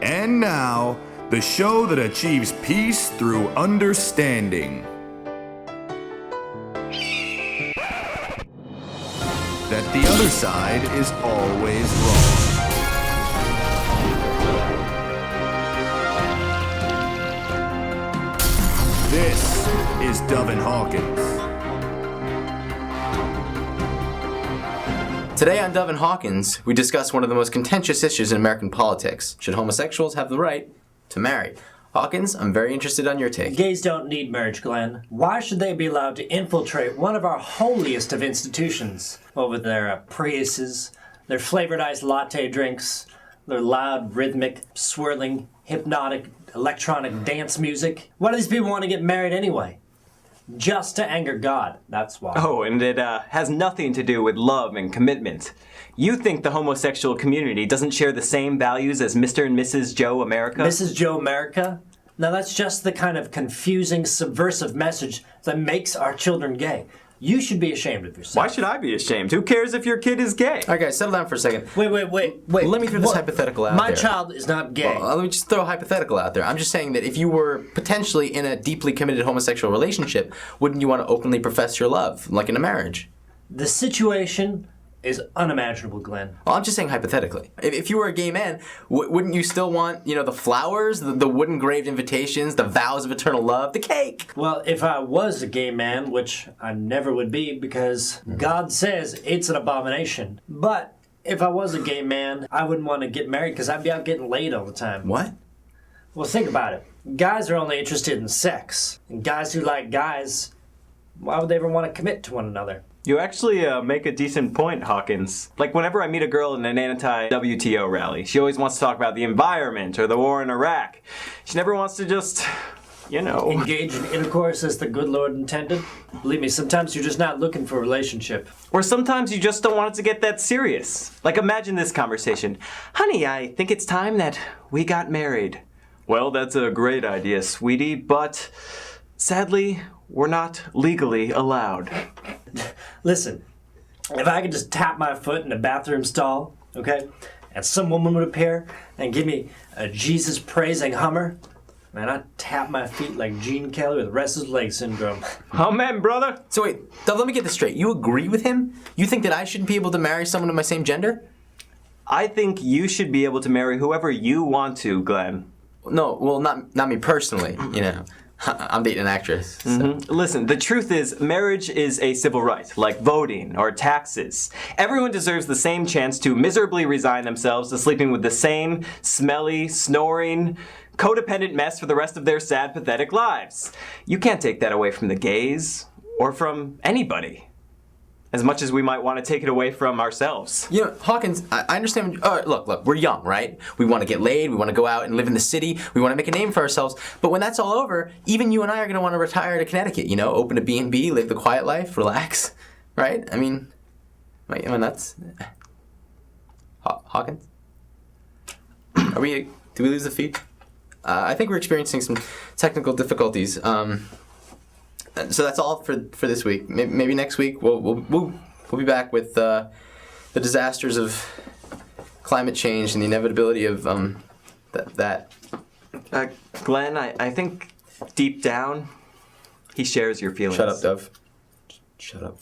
And now, the show that achieves peace through understanding. That the other side is always wrong. This is Dove and Hawkins. Today on Dove and Hawkins, we discuss one of the most contentious issues in American politics. Should homosexuals have the right to marry? Hawkins, I'm very interested on your take. Gays don't need marriage, Glenn. Why should they be allowed to infiltrate one of our holiest of institutions? What with their Priuses, their flavored iced latte drinks, their loud, rhythmic, swirling, hypnotic, electronic dance music? Why do these people want to get married anyway? Just to anger God, that's why. Oh, and it has nothing to do with love and commitment. You think the homosexual community doesn't share the same values as Mr. and Mrs. Joe America? Mrs. Joe America? Now that's just the kind of confusing, subversive message that makes our children gay. You should be ashamed of yourself. Why should I be ashamed? Who cares if your kid is gay? All right, guys, settle down for a second. Wait. Let me throw this hypothetical out My there. child is not gay. Well, let me just throw a hypothetical out there. I'm just saying that if you were potentially in a deeply committed homosexual relationship, wouldn't you want to openly profess your love, like in a marriage? The situation is unimaginable, Glenn. Well, I'm just saying hypothetically. If you were a gay man, wouldn't you still want, the flowers, the wooden engraved invitations, the vows of eternal love, the cake? Well, if I was a gay man, which I never would be because God says it's an abomination, but if I was a gay man, I wouldn't want to get married because I'd be out getting laid all the time. What? Well, think about it. Guys are only interested in sex. And guys who like guys, why would they ever want to commit to one another? You actually make a decent point, Hawkins. Like, whenever I meet a girl in an anti-WTO rally, she always wants to talk about the environment or the war in Iraq. She never wants to just, engage in intercourse as the good Lord intended. Believe me, sometimes you're just not looking for a relationship. Or sometimes you just don't want it to get that serious. Like, imagine this conversation. Honey, I think it's time that we got married. Well, that's a great idea, sweetie, but sadly, we're not legally allowed. Listen, if I could just tap my foot in a bathroom stall, okay, and some woman would appear and give me a Jesus-praising Hummer, man, I'd tap my feet like Gene Kelly with restless leg syndrome. Amen, brother. So wait, Dove, let me get this straight. You agree with him? You think that I shouldn't be able to marry someone of my same gender? I think you should be able to marry whoever you want to, Glenn. No, well, not me personally, I'm dating an actress. So. Mm-hmm. Listen, the truth is, marriage is a civil right, like voting or taxes. Everyone deserves the same chance to miserably resign themselves to sleeping with the same smelly, snoring, codependent mess for the rest of their sad, pathetic lives. You can't take that away from the gays, or from anybody. As much as we might want to take it away from ourselves. Hawkins, I understand. Look, we're young, right? We want to get laid, we want to go out and live in the city, we want to make a name for ourselves. But when that's all over, even you and I are going to want to retire to Connecticut, open a B&B, live the quiet life, relax, right? I mean, that's... Hawkins? Did we lose the feed? I think we're experiencing some technical difficulties. So that's all for this week. Maybe next week we'll be back with the disasters of climate change and the inevitability of that. Glenn, I think deep down he shares your feelings. Shut up, Dove. Shut up.